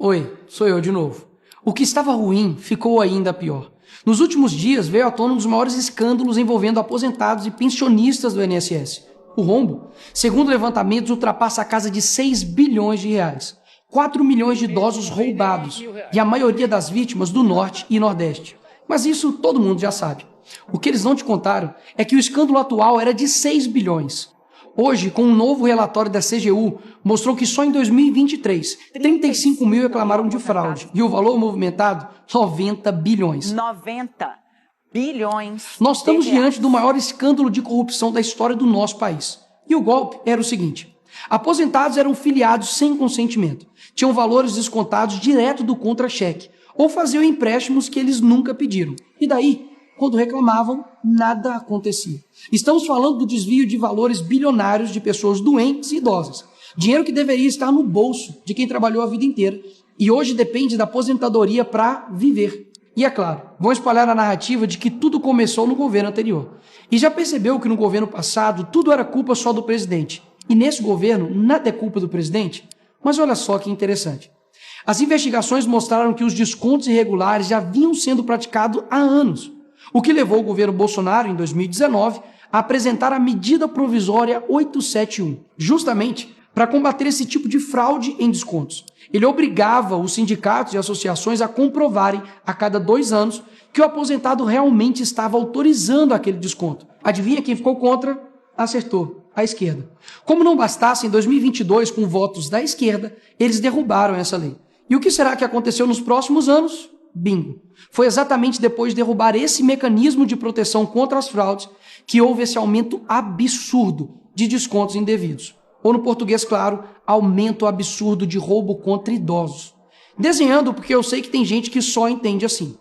Oi, sou eu de novo. O que estava ruim ficou ainda pior. Nos últimos dias veio à tona um dos maiores escândalos envolvendo aposentados e pensionistas do INSS. O rombo, segundo levantamentos, ultrapassa a casa de 6 bilhões de reais. 4 milhões de idosos roubados e a maioria das vítimas do Norte e Nordeste. Mas isso todo mundo já sabe. O que eles não te contaram é que o escândalo atual era de 6 bilhões. Hoje, com um novo relatório da CGU, mostrou que só em 2023, 35 mil reclamaram de fraude e o valor movimentado, 90 bilhões. 90 bilhões. Nós estamos diante do maior escândalo de corrupção da história do nosso país. E o golpe era o seguinte: aposentados eram filiados sem consentimento, tinham valores descontados direto do contra-cheque ou faziam empréstimos que eles nunca pediram. E daí, quando reclamavam, nada acontecia. Estamos falando do desvio de valores bilionários de pessoas doentes e idosas. Dinheiro que deveria estar no bolso de quem trabalhou a vida inteira e hoje depende da aposentadoria para viver. E é claro, vão espalhar a narrativa de que tudo começou no governo anterior. E já percebeu que no governo passado tudo era culpa só do presidente. E nesse governo nada é culpa do presidente? Mas olha só que interessante. As investigações mostraram que os descontos irregulares já vinham sendo praticados há anos, o que levou o governo Bolsonaro, em 2019, a apresentar a medida provisória 871, justamente para combater esse tipo de fraude em descontos. Ele obrigava os sindicatos e associações a comprovarem, a cada 2 anos, que o aposentado realmente estava autorizando aquele desconto. Adivinha quem ficou contra? Acertou. A esquerda. Como não bastasse, em 2022, com votos da esquerda, eles derrubaram essa lei. E o que será que aconteceu nos próximos anos? Bingo. Foi exatamente depois de derrubar esse mecanismo de proteção contra as fraudes que houve esse aumento absurdo de descontos indevidos. Ou no português claro, aumento absurdo de roubo contra idosos. Desenhando porque eu sei que tem gente que só entende assim.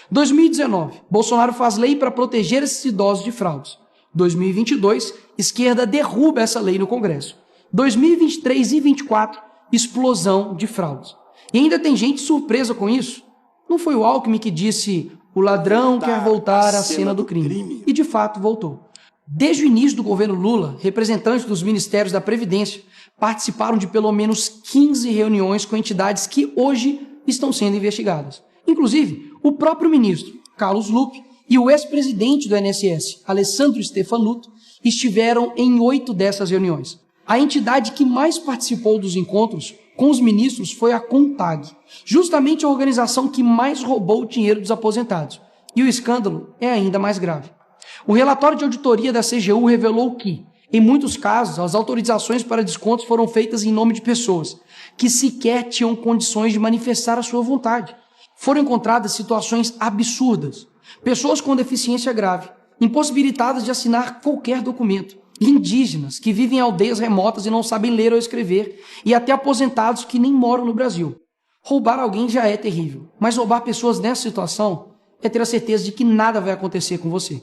2019, Bolsonaro faz lei para proteger esses idosos de fraudes. 2022, esquerda derruba essa lei no Congresso. 2023 e 2024, explosão de fraudes. E ainda tem gente surpresa com isso. Não foi o Alckmin que disse o ladrão quer voltar à cena do crime. E de fato voltou. Desde o início do governo Lula, representantes dos ministérios da Previdência participaram de pelo menos 15 reuniões com entidades que hoje estão sendo investigadas. Inclusive, o próprio ministro, Carlos Lupe, e o ex-presidente do INSS, Alessandro Stefanuto, estiveram em 8 dessas reuniões. A entidade que mais participou dos encontros com os ministros foi a CONTAG, justamente a organização que mais roubou o dinheiro dos aposentados. E o escândalo é ainda mais grave. O relatório de auditoria da CGU revelou que, em muitos casos, as autorizações para descontos foram feitas em nome de pessoas que sequer tinham condições de manifestar a sua vontade. Foram encontradas situações absurdas. Pessoas com deficiência grave, impossibilitadas de assinar qualquer documento, indígenas que vivem em aldeias remotas e não sabem ler ou escrever, e até aposentados que nem moram no Brasil. Roubar alguém já é terrível, mas roubar pessoas nessa situação é ter a certeza de que nada vai acontecer com você.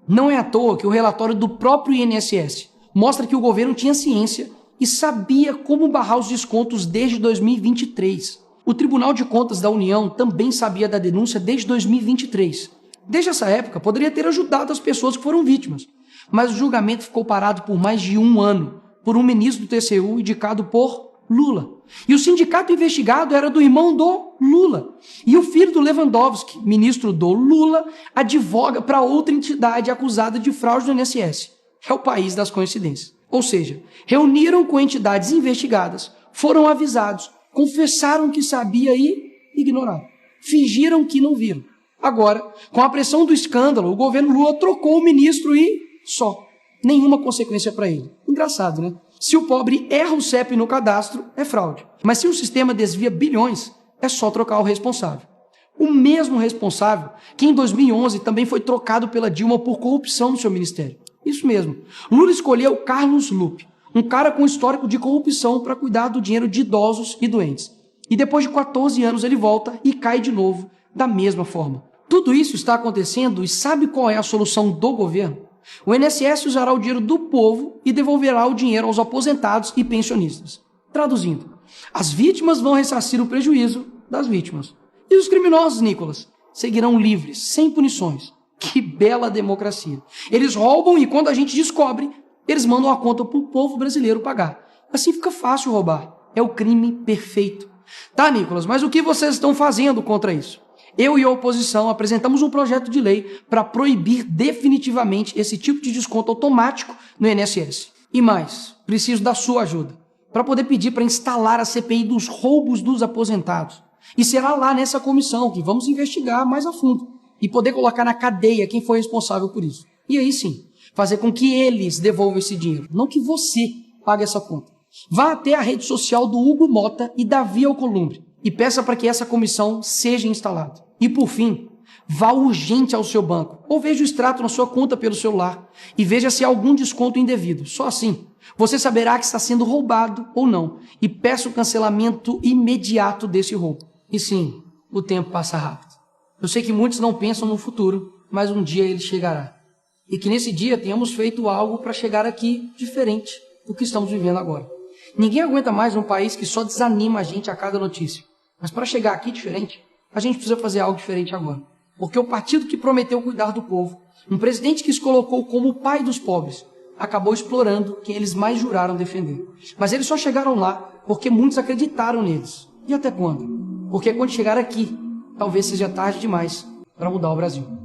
Não é à toa que o relatório do próprio INSS mostra que o governo tinha ciência e sabia como barrar os descontos desde 2023. O Tribunal de Contas da União também sabia da denúncia desde 2023. Desde essa época, poderia ter ajudado as pessoas que foram vítimas, mas o julgamento ficou parado por mais de 1 ano, por um ministro do TCU indicado por Lula. E o sindicato investigado era do irmão do Lula. E o filho do Lewandowski, ministro do Lula, advoga para outra entidade acusada de fraude no INSS. É o país das coincidências. Ou seja, reuniram com entidades investigadas, foram avisados, confessaram que sabia e ignoraram. Fingiram que não viram. Agora, com a pressão do escândalo, o governo Lula trocou o ministro e só. Nenhuma consequência para ele. Engraçado, né? Se o pobre erra o CEP no cadastro, é fraude. Mas se o sistema desvia bilhões, é só trocar o responsável. O mesmo responsável que em 2011 também foi trocado pela Dilma por corrupção no seu ministério. Isso mesmo. Lula escolheu Carlos Lupe, um cara com histórico de corrupção para cuidar do dinheiro de idosos e doentes. E depois de 14 anos ele volta e cai de novo da mesma forma. Tudo isso está acontecendo e sabe qual é a solução do governo? O INSS usará o dinheiro do povo e devolverá o dinheiro aos aposentados e pensionistas. Traduzindo, as vítimas vão ressarcir o prejuízo das vítimas. E os criminosos, Nicolas, seguirão livres, sem punições. Que bela democracia. Eles roubam e quando a gente descobre, eles mandam a conta para o povo brasileiro pagar. Assim fica fácil roubar. É o crime perfeito. Tá, Nicolas, mas o que vocês estão fazendo contra isso? Eu e a oposição apresentamos um projeto de lei para proibir definitivamente esse tipo de desconto automático no INSS. E mais, preciso da sua ajuda para poder pedir para instalar a CPI dos roubos dos aposentados. E será lá nessa comissão que vamos investigar mais a fundo e poder colocar na cadeia quem foi responsável por isso. E aí sim, fazer com que eles devolvam esse dinheiro, não que você pague essa conta. Vá até a rede social do Hugo Mota e Davi Alcolumbre e peça para que essa comissão seja instalada. E por fim, vá urgente ao seu banco ou veja o extrato na sua conta pelo celular e veja se há algum desconto indevido. Só assim, você saberá que está sendo roubado ou não e peça o cancelamento imediato desse roubo. E sim, o tempo passa rápido. Eu sei que muitos não pensam no futuro, mas um dia ele chegará. E que nesse dia tenhamos feito algo para chegar aqui diferente do que estamos vivendo agora. Ninguém aguenta mais um país que só desanima a gente a cada notícia. Mas para chegar aqui diferente, a gente precisa fazer algo diferente agora. Porque o partido que prometeu cuidar do povo, um presidente que se colocou como o pai dos pobres, acabou explorando quem eles mais juraram defender. Mas eles só chegaram lá porque muitos acreditaram neles. E até quando? Porque quando chegar aqui, talvez seja tarde demais para mudar o Brasil.